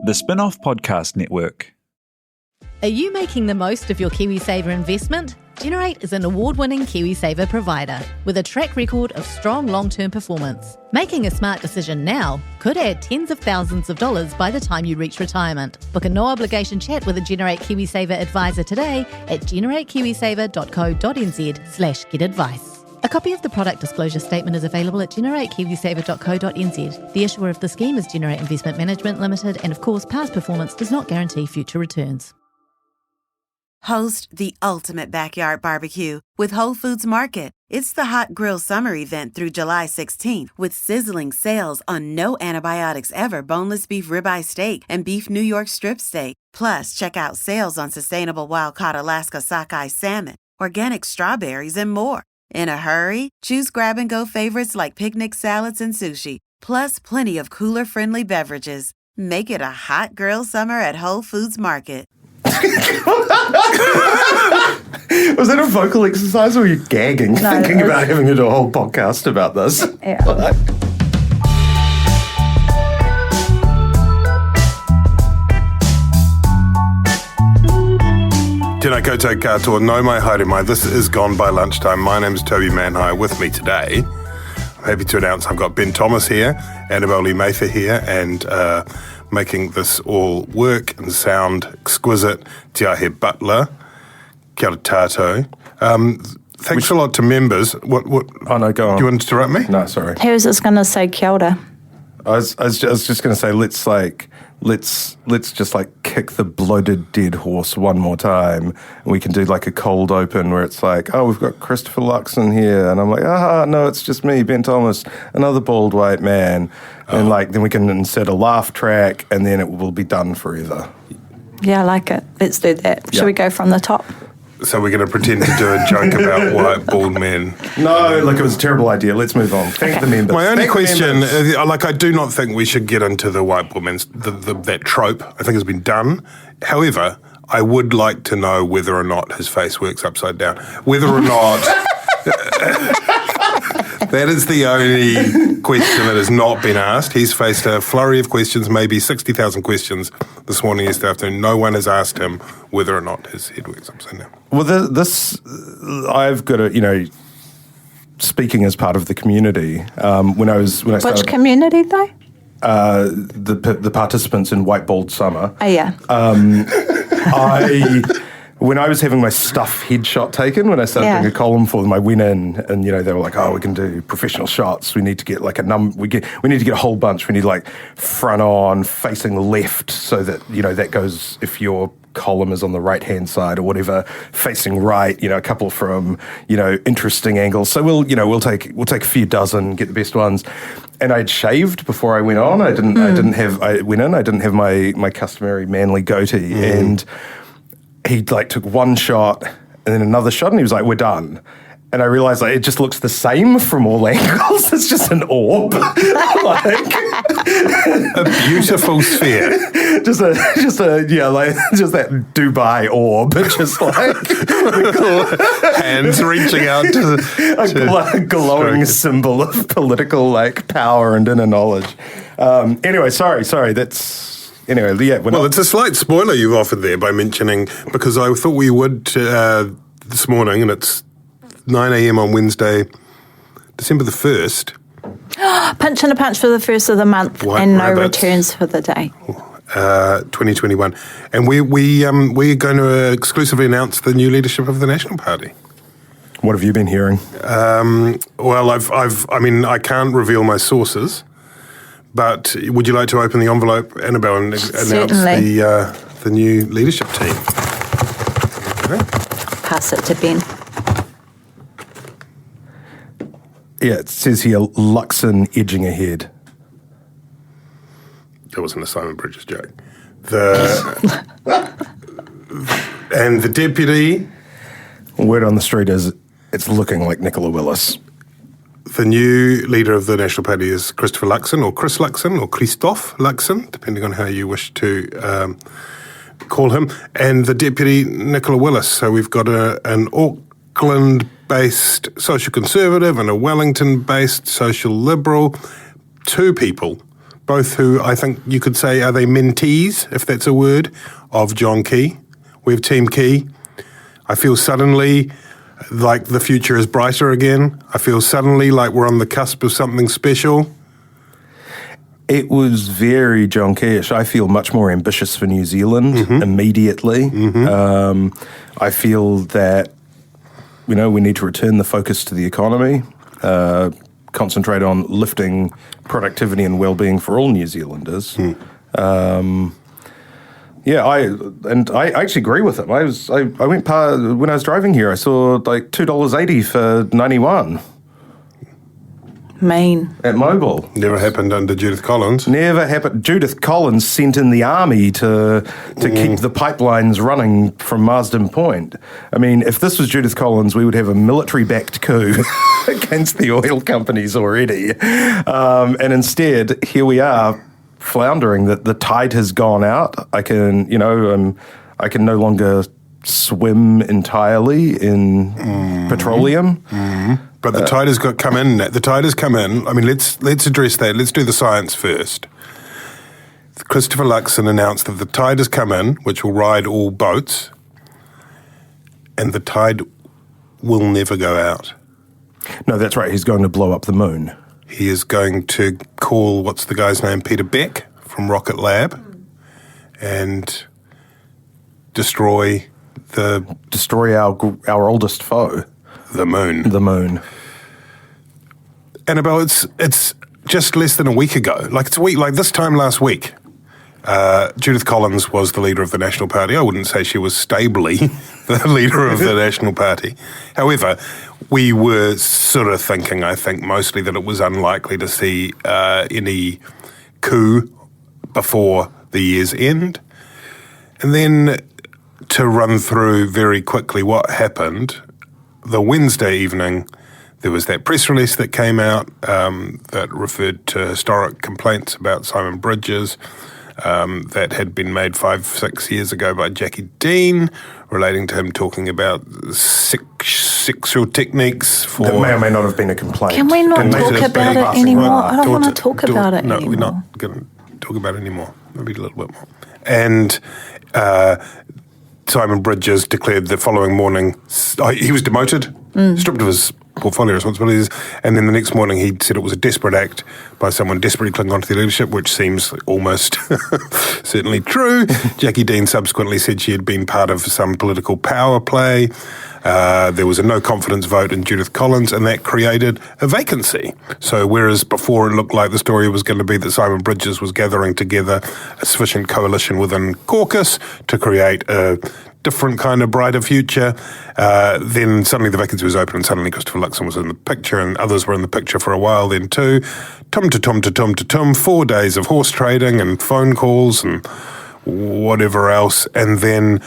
The Spinoff Podcast Network. Are you making the most of your KiwiSaver investment? Generate is an award-winning KiwiSaver provider with a track record of strong long-term performance. Making a smart decision now could add tens of thousands of dollars by the time you reach retirement. Book a no-obligation chat with a Generate KiwiSaver advisor today at generatekiwisaver.co.nz/get-advice. A copy of the product disclosure statement is available at generatekiwisaver.co.nz. The issuer of the scheme is Generate Investment Management Limited, and of course, past performance does not guarantee future returns. Host the ultimate backyard barbecue with Whole Foods Market. It's the Hot Grill Summer event through July 16th with sizzling sales on no antibiotics ever boneless beef ribeye steak and beef New York strip steak. Plus, check out sales on sustainable wild-caught Alaska sockeye salmon, organic strawberries, and more. In a hurry? Choose grab-and-go favorites like picnic salads and sushi, plus plenty of cooler-friendly beverages. Make it a hot grill summer at Whole Foods Market. Was that a vocal exercise or were you gagging, thinking about having to do a whole podcast about this? Yeah. Tēnā koutou katoa, no mai haere mai. This is Gone By Lunchtime. My name is Toby Manhire. With me today, I'm happy to announce I've got Ben Thomas here, Annabelle Lee Mather here, and making this all work and sound exquisite, Te Ahe Butler, kia ora tātou. Thanks a lot to members. What? Oh, no, go on. Do you want to interrupt me? No, sorry. He was just going to say kia ora. I was just going to say, let's just kick the bloated dead horse one more time. And we can do like a cold open where it's like, oh, we've got Christopher Luxon here. And I'm like, no, it's just me, Ben Thomas, another bald white man. And then we can insert a laugh track and then it will be done forever. Yeah, I like it. Let's do that. Should we go from the top? So we're going to pretend to do a joke about white bald men. No, it was a terrible idea. Let's move on. Thank the members. My only question, I do not think we should get into the white bald men, that trope. I think has been done. However, I would like to know whether or not his face works upside down. Whether or not... That is the only question that has not been asked. He's faced a flurry of questions, maybe 60,000 questions this morning, yesterday afternoon. No one has asked him whether or not his head works upside down. Well, I've got to, speaking as part of the community, when I started... Which community, though? The participants in White Bald Summer. Oh, yeah. When I was having my stuff headshot taken, when I started doing a column for them, I went in and, they were like, we can do professional shots. We need to get we need to get a whole bunch. We need front on, facing left so that, that goes, if your column is on the right-hand side or whatever, facing right, a couple from, interesting angles. So we'll take a few dozen, get the best ones. And I'd shaved before I went on. I went in, I didn't have my customary manly goatee. And he took one shot and then another shot and he was like, we're done. And I realized it just looks the same from all angles. It's just an orb. A beautiful sphere. just that Dubai orb. Just hands reaching out to a glowing symbol of political power and inner knowledge. Anyway, sorry, that's... Anyway, yeah. It's a slight spoiler you've offered there by mentioning, because I thought we would this morning, and it's 9 a.m. on Wednesday, December the 1st. Punch and a punch for the first of the month, and no returns for the day. 2021. And we're going to exclusively announce the new leadership of the National Party. What have you been hearing? I can't reveal my sources. But would you like to open the envelope, Annabelle, and announce the new leadership team? Okay. Pass it to Ben. Yeah, it says here, Luxon edging ahead. That wasn't a Simon Bridges joke. And the deputy... Word on the street is it's looking like Nicola Willis. The new leader of the National Party is Christopher Luxon, or Chris Luxon, or Christoph Luxon, depending on how you wish to call him, and the deputy, Nicola Willis. So we've got an Auckland-based social conservative and a Wellington-based social liberal. Two people, both who I think you could say are they mentees, if that's a word, of John Key. We have Team Key. I feel suddenly like the future is brighter again. I feel suddenly like we're on the cusp of something special. It was very John Keyish. I feel much more ambitious for New Zealand immediately. I feel that, we need to return the focus to the economy, concentrate on lifting productivity and well-being for all New Zealanders. I actually agree with him. I went when I was driving here, I saw like $2.80 for 91. Mean. At Mobile. Never happened under Judith Collins. Never happened. Judith Collins sent in the army to keep the pipelines running from Marsden Point. I mean, if this was Judith Collins, we would have a military-backed coup against the oil companies already. And instead, here we are, floundering. That the tide has gone out. I can no longer swim entirely in petroleum. But the tide has come in. The tide has come in. I mean, let's address that. Let's do the science first. Christopher Luxon announced that the tide has come in, which will ride all boats, and the tide will never go out. No, that's right. He's going to blow up the moon. He is going to call, what's the guy's name, Peter Beck from Rocket Lab, and destroy our oldest foe. The moon. The moon. Annabelle, it's just less than a week ago. Like this time last week, Judith Collins was the leader of the National Party. I wouldn't say she was stably the leader of the National Party. However, we were sort of thinking, I think, mostly that it was unlikely to see any coup before the year's end. And then to run through very quickly what happened, the Wednesday evening, there was that press release that came out that referred to historic complaints about Simon Bridges that had been made 5-6 years ago by Jackie Dean, relating to him talking about sexual techniques for... That may or may not have been a complaint. Can we not talk about it anymore? I don't want to talk about it anymore. No, we're not going to talk about it anymore. Maybe a little bit more. And... Simon Bridges declared the following morning he was demoted, stripped of his portfolio responsibilities, and then the next morning he said it was a desperate act by someone desperately clinging onto the leadership, which seems almost certainly true. Jackie Dean subsequently said she had been part of some political power play. There was a no-confidence vote in Judith Collins, and that created a vacancy. So whereas before it looked like the story was going to be that Simon Bridges was gathering together a sufficient coalition within caucus to create a different kind of brighter future, then suddenly the vacancy was open and suddenly Christopher Luxon was in the picture and others were in the picture for a while then too. 4 days of horse trading and phone calls and whatever else. And then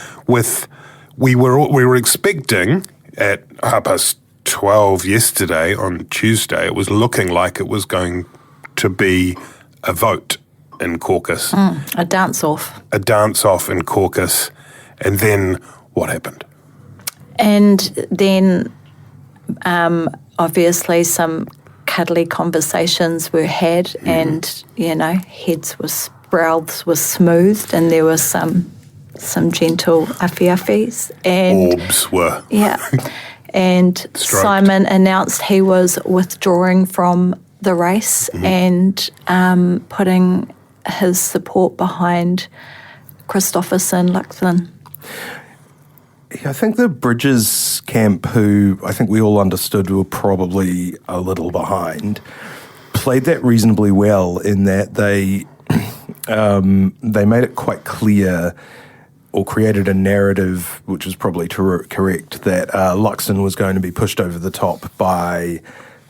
we were expecting at 12:30 yesterday on Tuesday, it was looking like it was going to be a vote in caucus. A dance-off. A dance-off in caucus. And then what happened? And then obviously some cuddly conversations were had and, brows were smoothed and there was some gentle affy-affies. Orbs were. Yeah. And stroked. Simon announced he was withdrawing from the race and putting his support behind Christopher Luxon. Yeah, I think the Bridges camp, who I think we all understood were probably a little behind, played that reasonably well in that they made it quite clear or created a narrative, which was probably correct, that Luxon was going to be pushed over the top by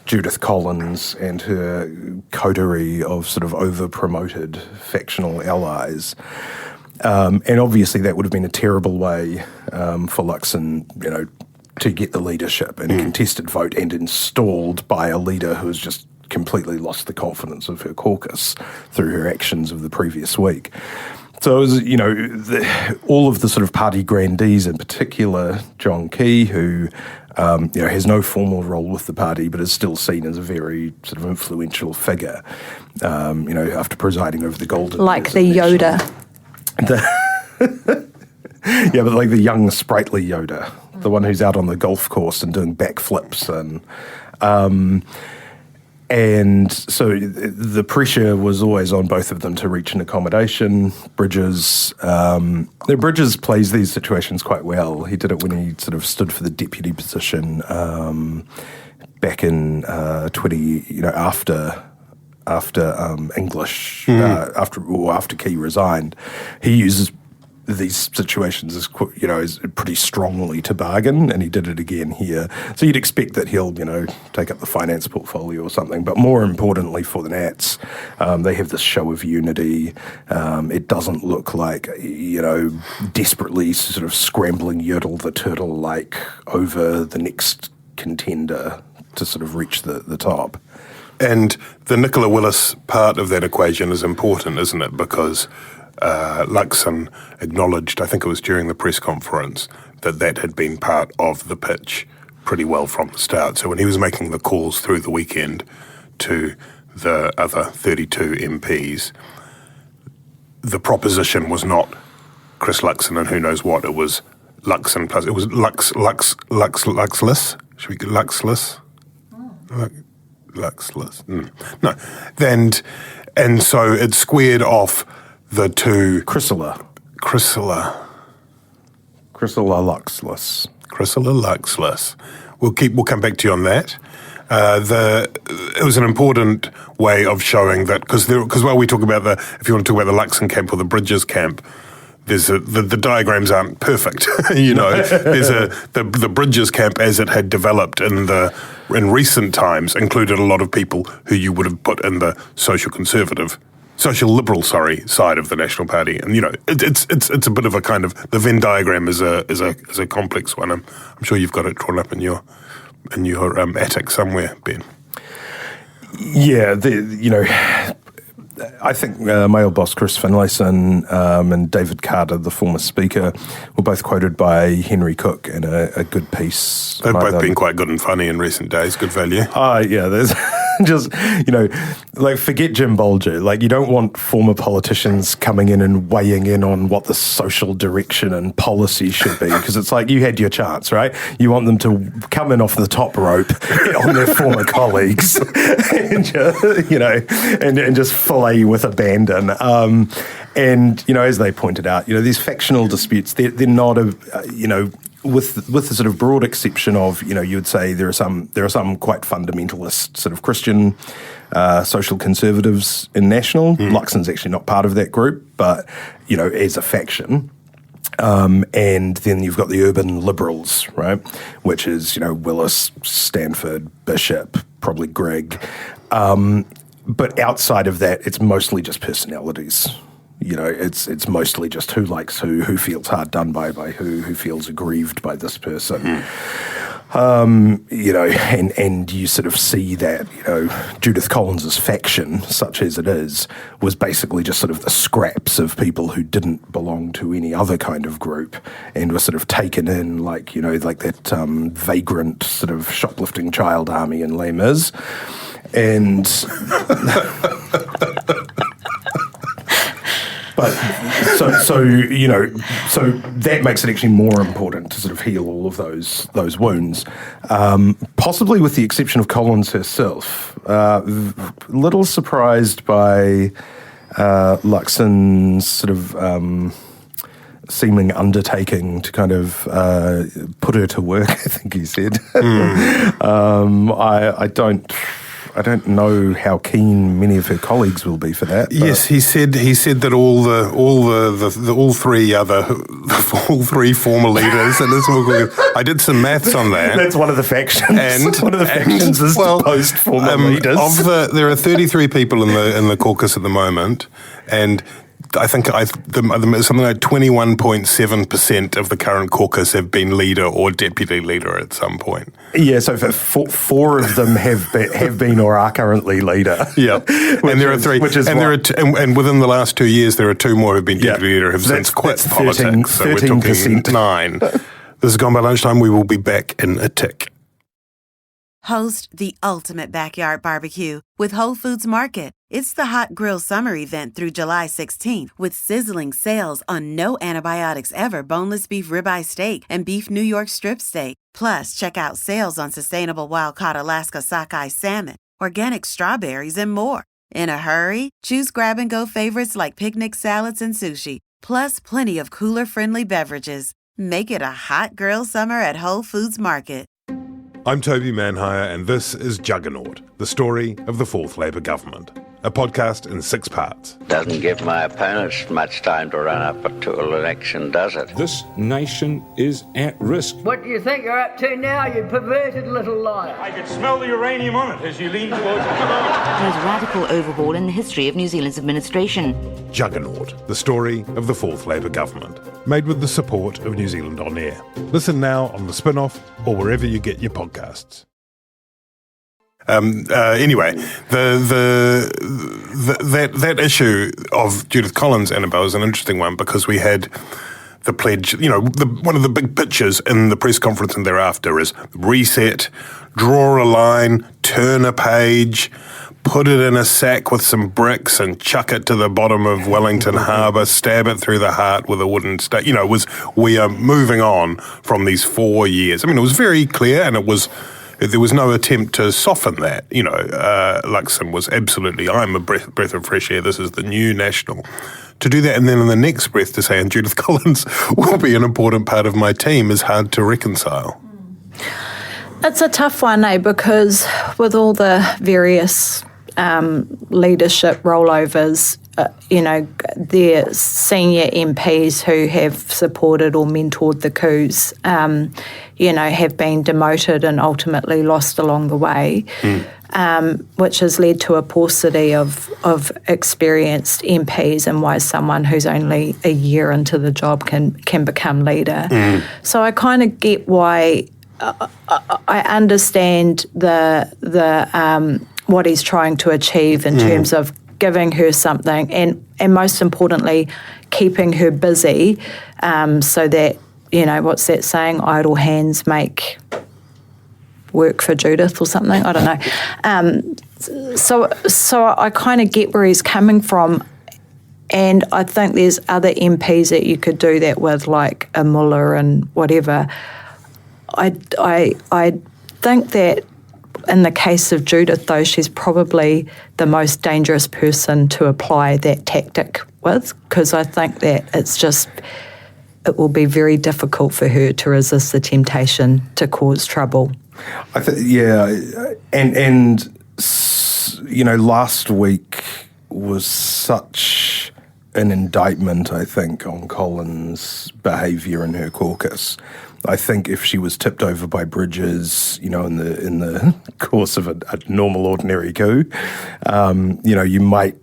Judith Collins and her coterie of sort of over-promoted factional allies. And obviously that would have been a terrible way for Luxon, to get the leadership in a contested vote and installed by a leader who has just completely lost the confidence of her caucus through her actions of the previous week. So it was, all of the sort of party grandees, in particular John Key, who has no formal role with the party, but is still seen as a very sort of influential figure. After presiding over the Golden like Years the Yoda. Yeah, but like the young, sprightly Yoda, the one who's out on the golf course and doing backflips and so the pressure was always on both of them to reach an accommodation. Bridges plays these situations quite well. He did it when he sort of stood for the deputy position back in after English, after Key resigned. He uses these situations as pretty strongly to bargain, and he did it again here. So you'd expect that he'll take up the finance portfolio or something. But more importantly for the Nats, they have this show of unity. It doesn't look like desperately sort of scrambling Yertle the turtle like over the next contender to sort of reach the top. And the Nicola Willis part of that equation is important, isn't it? Because Luxon acknowledged, I think it was during the press conference, that had been part of the pitch pretty well from the start. So when he was making the calls through the weekend to the other 32 MPs, the proposition was not Chris Luxon and who knows what. It was Luxon plus. It was Luxless. Should we go Luxless? Luxless. No. And so it squared off the two... Chrysilla Luxless. We'll come back to you on that. It was an important way of showing that, because while we talk about if you want to talk about the Luxon camp or the Bridges camp, the diagrams aren't perfect. There's the Bridges camp as it had developed in recent times included a lot of people who you would have put in the social liberal side of the National Party, and it's a bit of a kind of, the Venn diagram is a complex one. I'm sure you've got it drawn up in your attic somewhere, Ben. Yeah, I think my old boss Chris Finlayson and David Carter, the former speaker, were both quoted by Henry Cook in a good piece. They've both been quite good and funny in recent days. Good value. Yeah, there's just, forget Jim Bolger. You don't want former politicians coming in and weighing in on what the social direction and policy should be, because it's like you had your chance, right? You want them to come in off the top rope on their former colleagues and just fillet with abandon. And as they pointed out, these factional disputes, they're not with the sort of broad exception of, you would say there are some quite fundamentalist sort of Christian social conservatives in National. Luxon's actually not part of that group, but, as a faction. And then you've got the urban liberals, right, which is, Willis, Stanford, Bishop, probably Grigg. But outside of that, it's mostly just personalities. It's mostly just who likes who feels hard done by who feels aggrieved by this person. And you sort of see that, Judith Collins's faction, such as it is, was basically just sort of the scraps of people who didn't belong to any other kind of group and were sort of taken in like that vagrant sort of shoplifting child army in Les Mis. And but so that makes it actually more important to sort of heal all of those wounds. Possibly with the exception of Collins herself. Little surprised by Luxon's sort of seeming undertaking to kind of put her to work, I think he said. I don't know how keen many of her colleagues will be for that. Yes, he said that all three former leaders, and I did some maths on that. That's one of the factions. And one of the factions is post former leaders. There are 33 people in the caucus at the moment, and I think something like 21.7% of the current caucus have been leader or deputy leader at some point. Yeah, so four of them have been or are currently leader. Yeah, and there are three, and within the last 2 years, there are two more who've been deputy leader who've since quit politics. So we're talking 9. This is Gone By Lunchtime. We will be back in a tick. Host the ultimate backyard barbecue with Whole Foods Market. It's the hot grill summer event through July 16th with sizzling sales on no antibiotics ever boneless beef ribeye steak and beef New York strip steak. Plus, check out sales on sustainable wild-caught Alaska sockeye salmon, organic strawberries, and more. In a hurry? Choose grab-and-go favorites like picnic salads and sushi, plus plenty of cooler-friendly beverages. Make it a hot grill summer at Whole Foods Market. I'm Toby Manhire, and this is Juggernaut, the story of the fourth Labour government. A podcast in 6 parts. Doesn't give my opponents much time to run up to an election, does it? This nation is at risk. What do you think you're up to now, you perverted little liar? I could smell the uranium on it as you lean towards it. There's a radical overhaul in the history of New Zealand's administration. Juggernaut, the story of the fourth Labour government. Made with the support of New Zealand On Air. Listen now on the Spinoff or wherever you get your podcasts. Anyway, that issue of Judith Collins, Annabelle, is an interesting one because we had the pledge, one of the big pictures in the press conference and thereafter is reset, draw a line, turn a page, put it in a sack with some bricks and chuck it to the bottom of Wellington Harbour, stab it through the heart with a wooden stake. We are moving on from these 4 years. I mean, it was very clear and there was no attempt to soften that. Luxon was absolutely, I'm a breath of fresh air, this is the new national. To do that and then in the next breath to say, and Judith Collins will be an important part of my team is hard to reconcile. It's a tough one, because with all the various leadership rollovers, their senior MPs who have supported or mentored the coups, have been demoted and ultimately lost along the way, which has led to a paucity of experienced MPs and why someone who's only a year into the job can become leader. So I kind of get why. I understand the what he's trying to achieve in terms of giving her something and most importantly, keeping her busy so that, what's that saying, idle hands make work for Judith or something, I don't know. So I kind of get where he's coming from, and I think there's other MPs that you could do that with, like a Muller and whatever. I think that in the case of Judith, though, she's probably the most dangerous person to apply that tactic with, because I think that it will be very difficult for her to resist the temptation to cause trouble. Last week was such an indictment, I think, on Collins' behaviour in her caucus. I think if she was tipped over by Bridges, in the course of a normal, ordinary coup, you might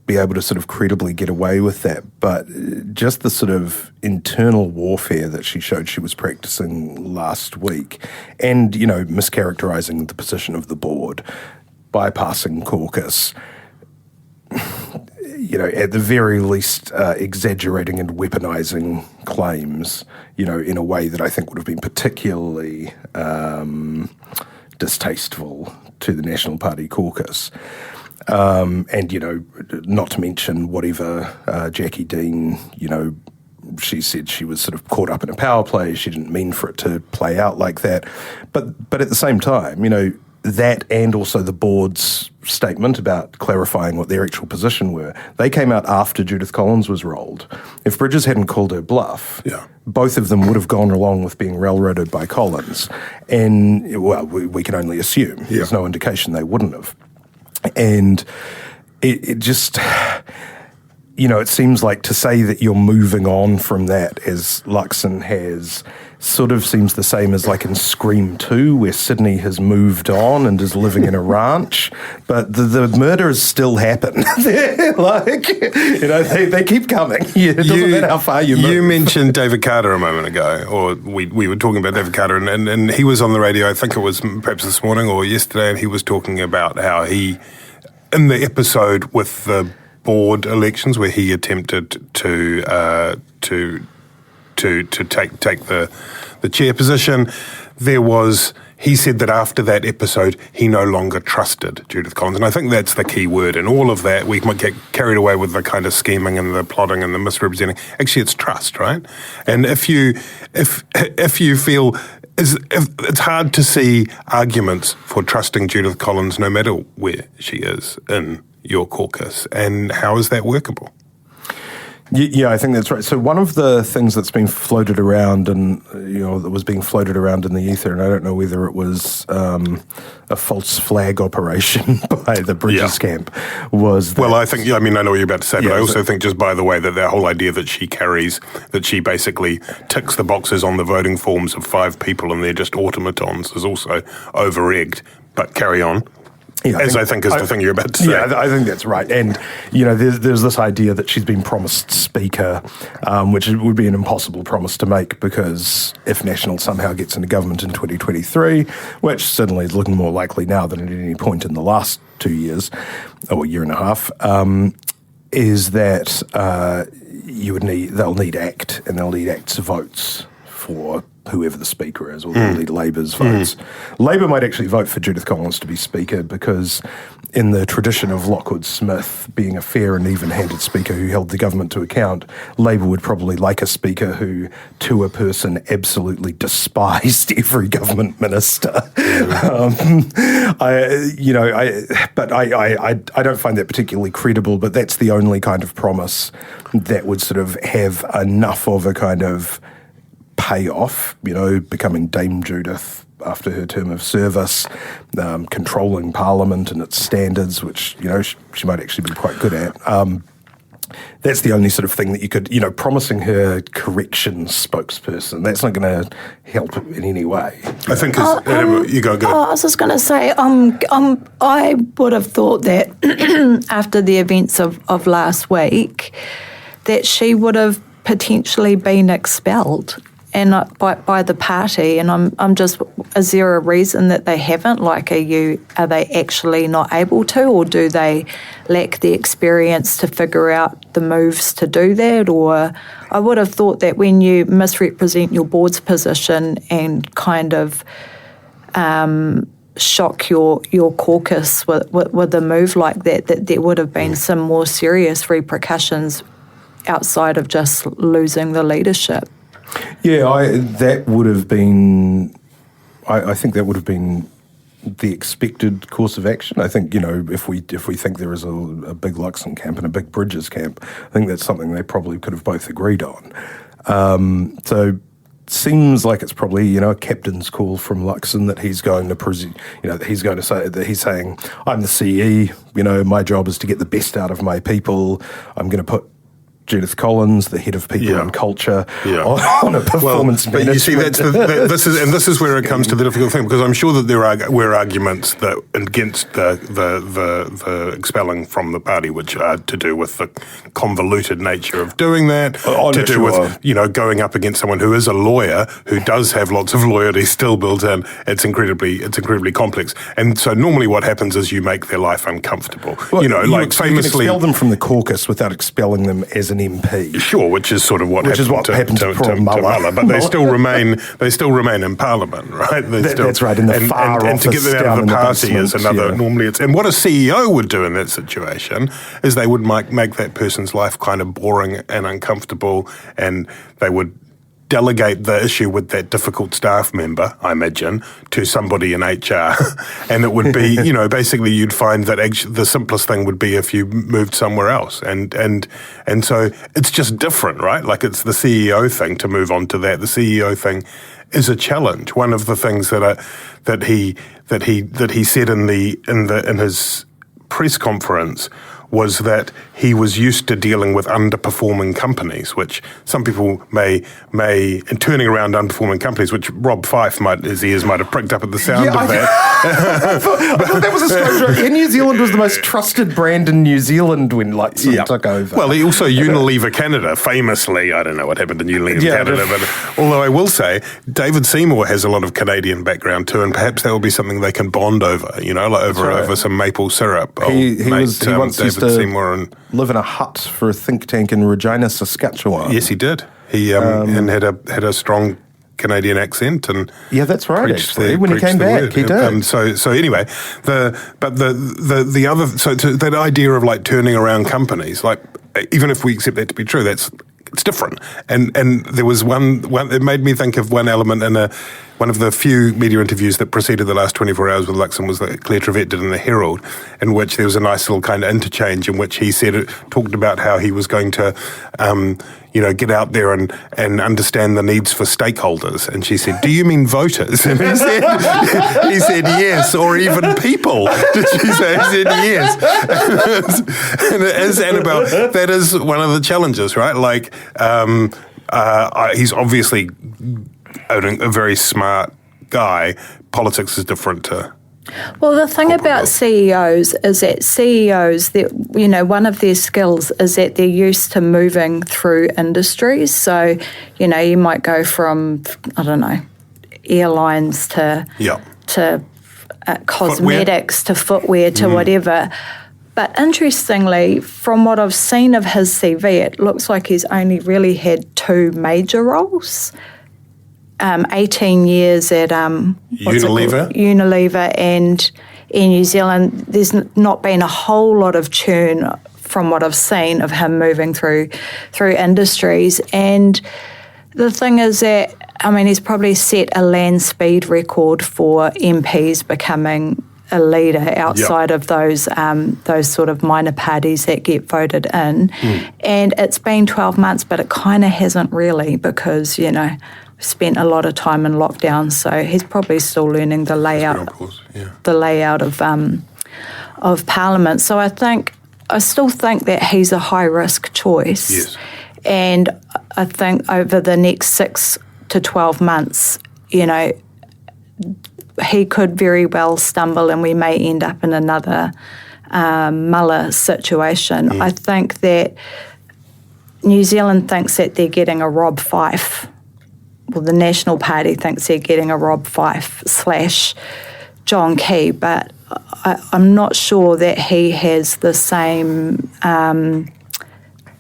be able to sort of credibly get away with that. But just the sort of internal warfare that she showed she was practicing last week and, mischaracterising the position of the board, bypassing caucus, at the very least, exaggerating and weaponising claims, in a way that I think would have been particularly distasteful to the National Party caucus. And, not to mention whatever Jackie Dean, she said she was sort of caught up in a power play. She didn't mean for it to play out like that. But at the same time, that and also the board's statement about clarifying what their actual position were, they came out after Judith Collins was rolled. If Bridges hadn't called her bluff, both of them would have gone along with being railroaded by Collins. And, well, we can only assume. There's no indication they wouldn't have. And it just... it seems like to say that you're moving on from that, as Luxon has, sort of seems the same as like in Scream 2, where Sydney has moved on and is living in a ranch, but the murders still happen. They keep coming. It doesn't matter how far you move. You mentioned David Carter a moment ago, or we were talking about David Carter, and he was on the radio, I think it was perhaps this morning or yesterday, and he was talking about how he, in the episode with the board elections where he attempted to take the chair position, he said that after that episode, he no longer trusted Judith Collins. And I think that's the key word. In all of that, we might get carried away with the kind of scheming and the plotting and the misrepresenting. Actually, it's trust, right? And if you feel it's hard to see arguments for trusting Judith Collins no matter where she is in your caucus. And how is that workable? Yeah, I think that's right. So one of the things that's been floated around and, that was being floated around in the ether, and I don't know whether it was a false flag operation by the Bridges camp, was that... Well, I think, I know what you're about to say, but I also think just by the way that whole idea that she basically ticks the boxes on the voting forms of 5 people and they're just automatons is also over-egged. But carry on. Yeah, I think is the thing you're about to say. Yeah, I think that's right. And, there's this idea that she's been promised Speaker, which would be an impossible promise to make because if National somehow gets into government in 2023, which certainly is looking more likely now than at any point in the last 2 years, or a year and a half, is that they'll need ACT, and they'll need ACT's votes for whoever the Speaker is, or they'll need Labour's votes. Labour might actually vote for Judith Collins to be Speaker because in the tradition of Lockwood Smith being a fair and even-handed Speaker who held the government to account, Labour would probably like a Speaker who, to a person, absolutely despised every government minister. I don't find that particularly credible, but that's the only kind of promise that would sort of have enough of a kind of payoff, becoming Dame Judith after her term of service, controlling Parliament and its standards, which, she might actually be quite good at. That's the only sort of thing that you could, promising her corrections spokesperson, that's not going to help in any way. I think you go. I was just going to say, I would have thought that after the events of last week, that she would have potentially been expelled and by the party, and I'm just, is there a reason that they haven't? Like, are they actually not able to, or do they lack the experience to figure out the moves to do that? Or I would have thought that when you misrepresent your board's position and kind of shock your caucus with a move like that there would have been some more serious repercussions outside of just losing the leadership. Yeah, I think that would have been the expected course of action. I think, if we think there is a big Luxon camp and a big Bridges camp, I think that's something they probably could have both agreed on. So seems like it's probably, a captain's call from Luxon that he's going to say that he's saying, I'm the CE, my job is to get the best out of my people. I'm going to put Judith Collins, the head of people and culture, on a performance management. But you see, this is where it comes to the difficult thing, because I'm sure that there were arguments that against the expelling from the party, which are to do with the convoluted nature of doing that, with going up against someone who is a lawyer who does have lots of loyalty still built in. It's incredibly complex, and so normally what happens is you make their life uncomfortable. Well, famously, you can expel them from the caucus without expelling them as an MP. Sure, which is sort of what happened to Muller, but they still remain in Parliament, right? That's right. In the far and to get them out of the party is another. Normally, and what a CEO would do in that situation is they would make that person's life kind of boring and uncomfortable, and they would delegate the issue with that difficult staff member, I imagine, to somebody in HR. And it would be, basically you'd find that actually the simplest thing would be if you moved somewhere else. And so it's just different, right? Like it's the CEO thing to move on to that. The CEO thing is a challenge. One of the things that he said in his press conference was that he was used to dealing with underperforming companies, which some people may and turning around underperforming companies, which Rob Fife his ears might have pricked up at the sound of that. I thought that was a strange joke. New Zealand was the most trusted brand in New Zealand when Luxon took over. Well, he also Unilever Canada, famously, I don't know what happened to Unilever Canada, but although I will say, David Seymour has a lot of Canadian background too, and perhaps that will be something they can bond over, over some maple syrup. He once David used to Seymour and live in a hut for a think tank in Regina, Saskatchewan. Yes, he did. He and had a strong Canadian accent, and that's right. Actually, when he came back, he did. So anyway, that idea of like turning around companies, like even if we accept that to be true, it's different. And there was one. It made me think of one element in one of the few media interviews that preceded the last 24 hours with Luxon was that Claire Trevette did in the Herald, in which there was a nice little kind of interchange in which he talked about how he was going to, get out there and understand the needs for stakeholders. And she said, "Do you mean voters?" And he said, yes, or even people. Did she say? He said yes. And as Annabelle, that is one of the challenges, right? Like, he's obviously a very smart guy. Politics is different to... Well, the thing about CEOs is that one of their skills is that they're used to moving through industries. So, you might go from, I don't know, airlines to cosmetics to footwear to whatever. But interestingly, from what I've seen of his CV, it looks like he's only really had 2 major roles. 18 years at Unilever and in New Zealand. There's not been a whole lot of churn from what I've seen of him moving through industries. And the thing is that, he's probably set a land speed record for MPs becoming a leader outside of those sort of minor parties that get voted in. And it's been 12 months, but it kind of hasn't really, because, spent a lot of time in lockdown, so he's probably still learning the layout of Parliament. So I still think that he's a high risk choice. Yes. And I think over the next 6 to 12 months, he could very well stumble, and we may end up in another Muller situation. I think that New Zealand thinks that they're getting a Rob Fife. Well, the National Party thinks they're getting a Rob Fife / John Key, but I'm not sure that he has the same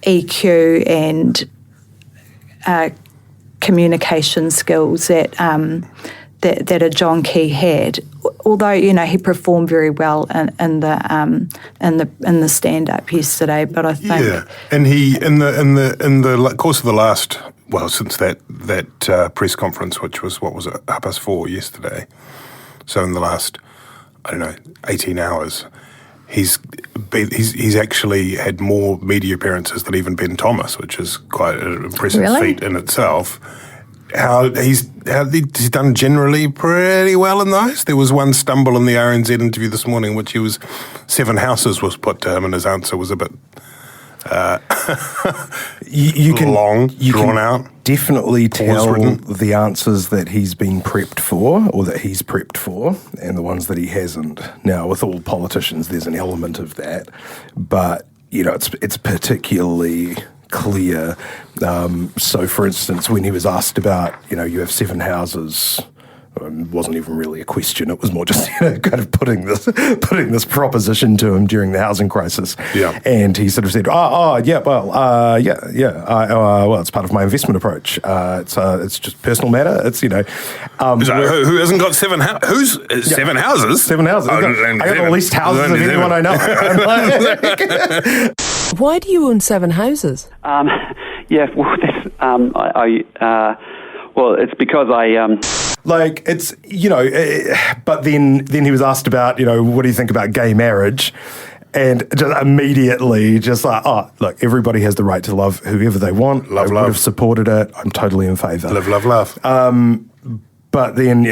EQ and communication skills that a John Key had. Although he performed very well in the stand up yesterday, but I think and he in the course of the last. Well, since that press conference, which was, 4:30 yesterday, so in the last, 18 hours, he's actually had more media appearances than even Ben Thomas, which is quite an impressive feat in itself. He's done generally pretty well in those. There was one stumble in the RNZ interview this morning, which 7 houses was put to him, and his answer was a bit... drawn out. Definitely tell the answers that he's been prepped for, or that he's prepped for, and the ones that he hasn't. Now, with all politicians, there's an element of that, but it's particularly clear. So, for instance, when he was asked about, you have 7 houses. It wasn't even really a question. It was more just kind of putting this proposition to him during the housing crisis. Yeah. And he sort of said, well, it's part of my investment approach. It's just personal matter. It's who hasn't got 7 houses? 7 houses? 7 houses. I got the least houses of anyone I know. Why do you own 7 houses? Well, it's because I... but then he was asked about, what do you think about gay marriage? And just immediately look, everybody has the right to love whoever they want. I would have supported it. I'm totally in favour. Love. but then,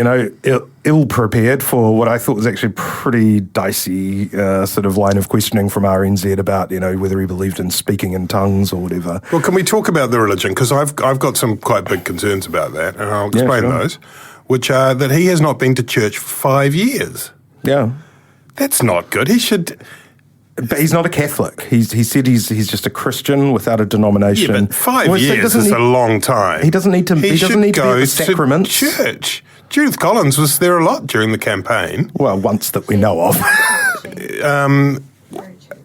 ill-prepared for what I thought was actually pretty dicey sort of line of questioning from RNZ about, whether he believed in speaking in tongues or whatever. Well, can we talk about the religion? Because I've got some quite big concerns about that, and I'll explain those, which are that he has not been to church for 5 years. Yeah. That's not good. He should... But he's not a Catholic. He said he's just a Christian without a denomination. Yeah, but 5 years is a long time. He doesn't need to. He doesn't need to be at the sacraments. Church. Judith Collins was there a lot during the campaign. Well, once that we know of.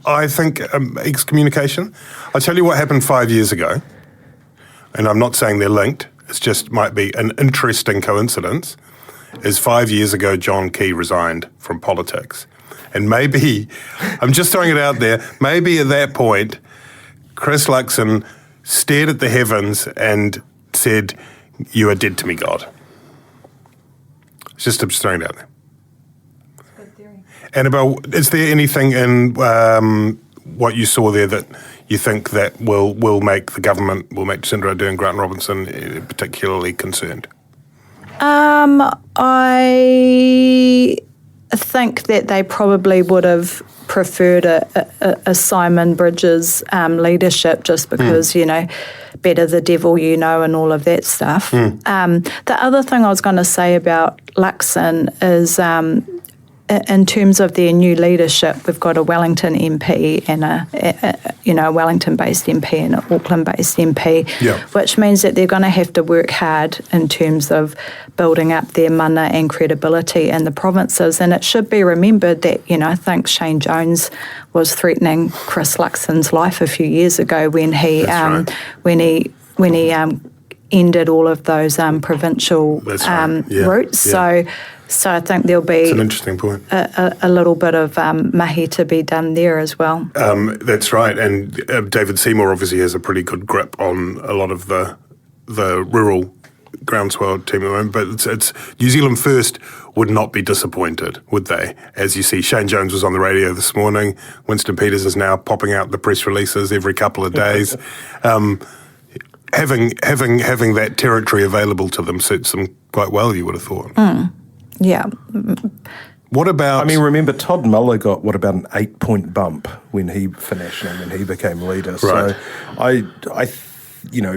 I think excommunication. I'll tell you what happened 5 years ago, and I'm not saying they're linked. It just might be an interesting coincidence. Is 5 years ago John Key resigned from politics. And maybe, I'm just throwing it out there, maybe at that point, Chris Luxon stared at the heavens and said, "You are dead to me, God." I'm just throwing it out there. Good theory. Annabelle, is there anything in what you saw there that you think that will make the government, will make Jacinda Ardern and Grant Robinson particularly concerned? I think that they probably would have preferred a Simon Bridges leadership just because, better the devil you know and all of that stuff. The other thing I was going to say about Luxon is in terms of their new leadership, we've got a Wellington MP and a Wellington-based MP and an Auckland-based MP, which means that they're going to have to work hard in terms of building up their mana and credibility in the provinces. And it should be remembered that, I think Shane Jones was threatening Chris Luxon's life a few years ago when he ended all of those provincial routes. So I think there'll be an interesting point. A little bit of mahi to be done there as well. That's right, and David Seymour obviously has a pretty good grip on a lot of the rural groundswell team at the moment, but it's New Zealand First would not be disappointed, would they? As you see, Shane Jones was on the radio this morning. Winston Peters is now popping out the press releases every couple of days. Having that territory available to them suits them quite well, you would have thought. Yeah. What about... remember Todd Muller got, about an 8-point bump when he finished and when he became leader. Right. So I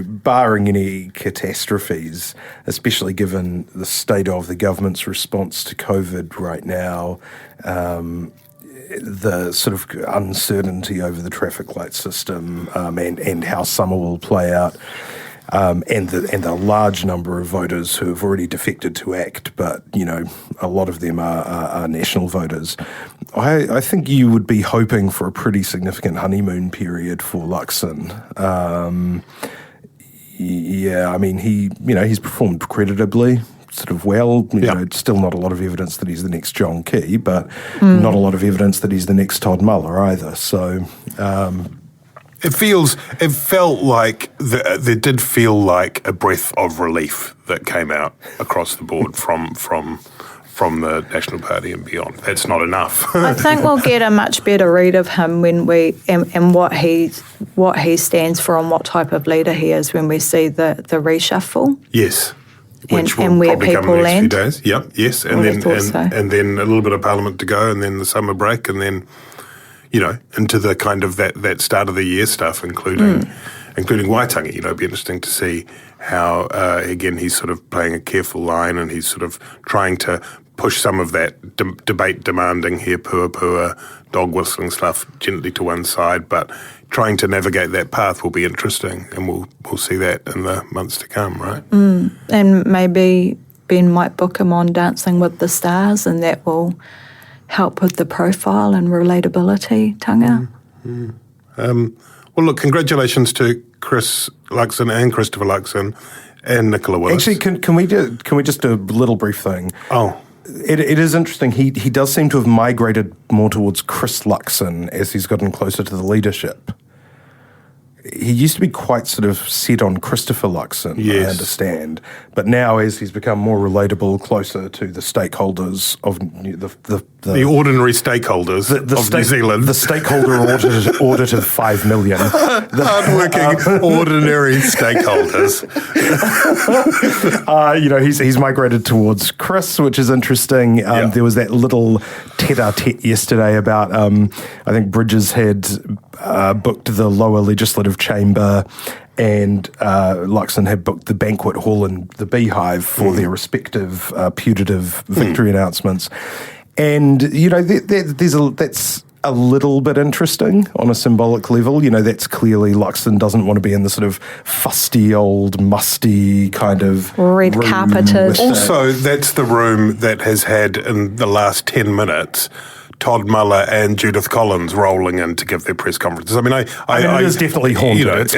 barring any catastrophes, especially given the state of the government's response to COVID right now, the sort of uncertainty over the traffic light system and how summer will play out, and the large number of voters who have already defected to ACT, but a lot of them are national voters. I think you would be hoping for a pretty significant honeymoon period for Luxon. He's performed creditably, sort of well. Still not a lot of evidence that he's the next John Key, but not a lot of evidence that he's the next Todd Muller either. So. It felt like there did feel like a breath of relief that came out across the board from the National Party and beyond. That's not enough. I think we'll get a much better read of him when and what he stands for and what type of leader he is when we see the reshuffle. Yes. Which will and where probably come in the next few days. Yep, yes. And then a little bit of Parliament to go, and then the summer break, and then into the kind of that start of the year stuff, including Waitangi. It'd be interesting to see how, again, he's sort of playing a careful line and he's sort of trying to push some of that debate demanding here, pua, dog whistling stuff gently to one side, but trying to navigate that path will be interesting, and we'll see that in the months to come, right? And maybe Ben might book him on Dancing with the Stars, and that will help with the profile and relatability, Tanga. Well, look, congratulations to Chris Luxon and Christopher Luxon and Nicola Willis. Actually, can we just do a little brief thing? Oh. It is interesting. He does seem to have migrated more towards Chris Luxon as he's gotten closer to the leadership. he used to be quite sort of set on Christopher Luxon, yes. I understand. But now, as he's become more relatable, closer to the stakeholders of the ordinary stakeholders of New Zealand. The stakeholder audit of 5 million. Hardworking, ordinary stakeholders. He's migrated towards Chris, which is interesting. There was that little tete-a-tete yesterday about, I think Bridges had booked the lower legislative chamber and Luxon had booked the banquet hall and the Beehive for their respective putative victory announcements. And, that's a little bit interesting on a symbolic level. That's clearly Luxon doesn't want to be in the sort of fusty, old, musty kind of red carpeted. Also, that's the room that has had in the last 10 minutes Todd Muller and Judith Collins rolling in to give their press conferences. I mean, it is definitely haunted.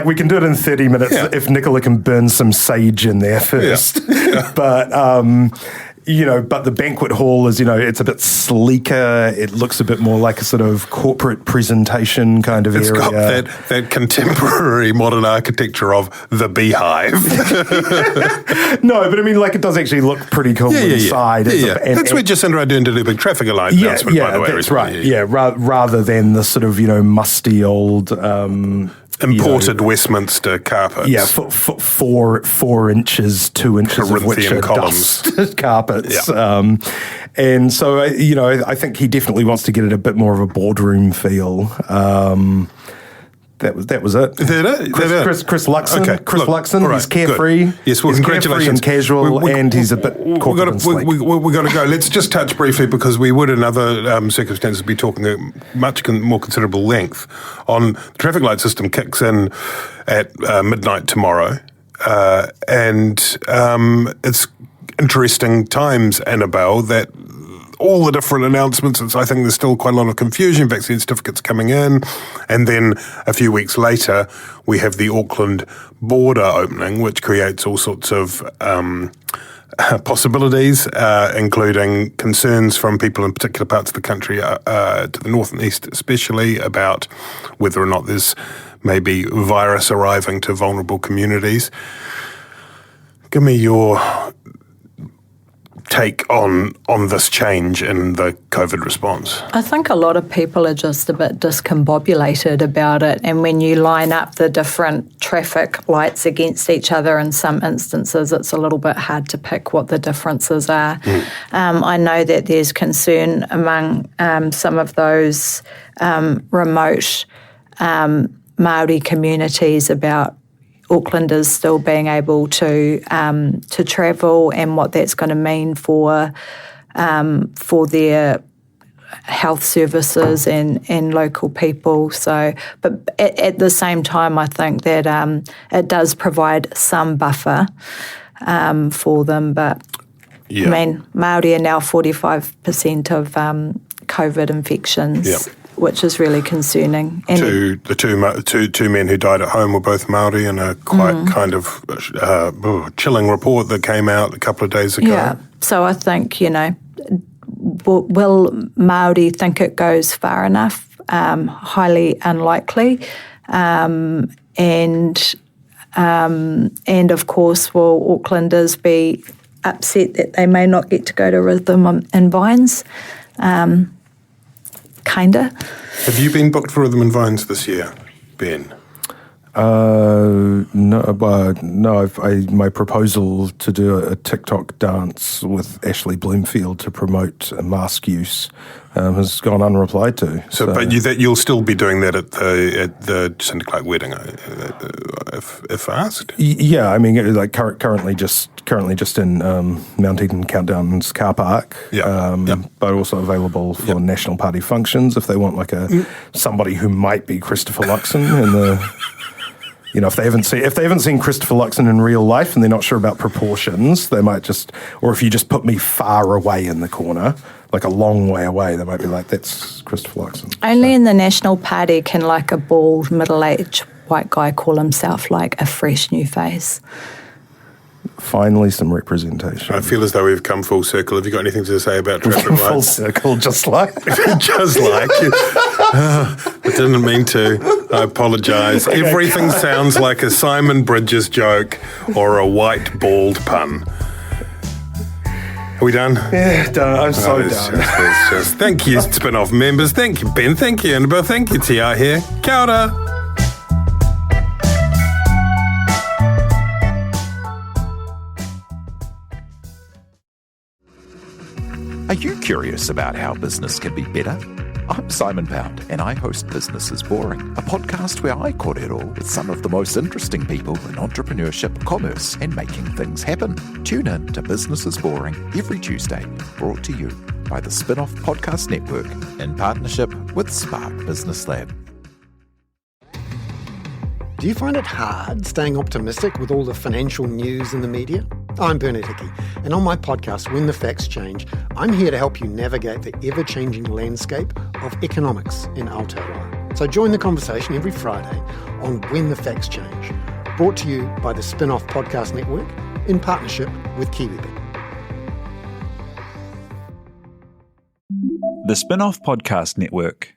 We can do it in 30 minutes if Nicola can burn some sage in there first. Yeah. But but the banquet hall is, it's a bit sleeker. It looks a bit more like a sort of corporate presentation kind of area. It's got that contemporary modern architecture of the Beehive. No, but I mean, it does actually look pretty cool inside. That's where Jacinda Ardern did a big traffic light announcement, by the way. That's right. Yeah, rather than the sort of, musty old... imported Westminster carpets. Yeah, 4 inches, 2 inches of which are dust carpets. Yeah. And so, I think he definitely wants to get it a bit more of a boardroom feel. That was it. Is that it? Chris Luxon. Okay. Luxon. Right, he's carefree. Good. Yes, well, he's congratulations. Carefree and casual, and he's a bit corporate and sleek. We've got to go. Let's just touch briefly, because we would in other circumstances be talking at much more considerable length on the traffic light system kicks in at midnight tomorrow, and it's interesting times, Annabelle, that all the different announcements. I think there's still quite a lot of confusion, vaccine certificates coming in. And then a few weeks later, we have the Auckland border opening, which creates all sorts of possibilities, including concerns from people in particular parts of the country, to the north and east especially, about whether or not there's maybe virus arriving to vulnerable communities. Give me your take on this change in the COVID response? I think a lot of people are just a bit discombobulated about it, and when you line up the different traffic lights against each other, in some instances it's a little bit hard to pick what the differences are. I know that there's concern among some of those remote Māori communities about Aucklanders still being able to travel, and what that's going to mean for their health services and local people. So, but at the same time, I think that it does provide some buffer for them. But I mean, Māori are now 45% of COVID infections. Which is really concerning. And the two men who died at home were both Māori, in a quite kind of chilling report that came out a couple of days ago. Yeah, so I think, will Māori think it goes far enough? Highly unlikely. And of course, will Aucklanders be upset that they may not get to go to Rhythm and Vines? Kinda. Have you been booked for Rhythm and Vines this year, Ben? No. My proposal to do a TikTok dance with Ashley Bloomfield to promote mask use has gone unreplied to. But you'll still be doing that at the Jacinda Clark wedding, if asked. Yeah, I mean, currently just in Mount Eden Countdown's car park. But also available for National Party functions if they want somebody who might be Christopher Luxon in the. If they haven't seen Christopher Luxon in real life and they're not sure about proportions, they might or if you just put me far away in the corner, like a long way away, they might be like, that's Christopher Luxon. Only in the National Party can a bald, middle-aged white guy call himself a fresh new face. Finally, some representation. I feel as though we've come full circle. Have you got anything to say about traffic lights? Full circle, just like. Just like. I didn't mean to. I apologise. Okay. Everything sounds like a Simon Bridges joke or a white bald pun. Are we done? Yeah, done. I'm so done. Just, thank you, Spinoff members. Thank you, Ben. Thank you, Annabelle. Thank you, TR here. Kia ora. Are you curious about how business can be better? I'm Simon Pound, and I host Business is Boring, a podcast where I kōrero with some of the most interesting people in entrepreneurship, commerce, and making things happen. Tune in to Business is Boring every Tuesday, brought to you by the Spinoff Podcast Network in partnership with Spark Business Lab. Do you find it hard staying optimistic with all the financial news in the media? I'm Bernard Hickey, and on my podcast, When the Facts Change, I'm here to help you navigate the ever-changing landscape of economics in Aotearoa. So join the conversation every Friday on When the Facts Change, brought to you by the Spinoff Podcast Network in partnership with KiwiBet. The Spinoff Podcast Network.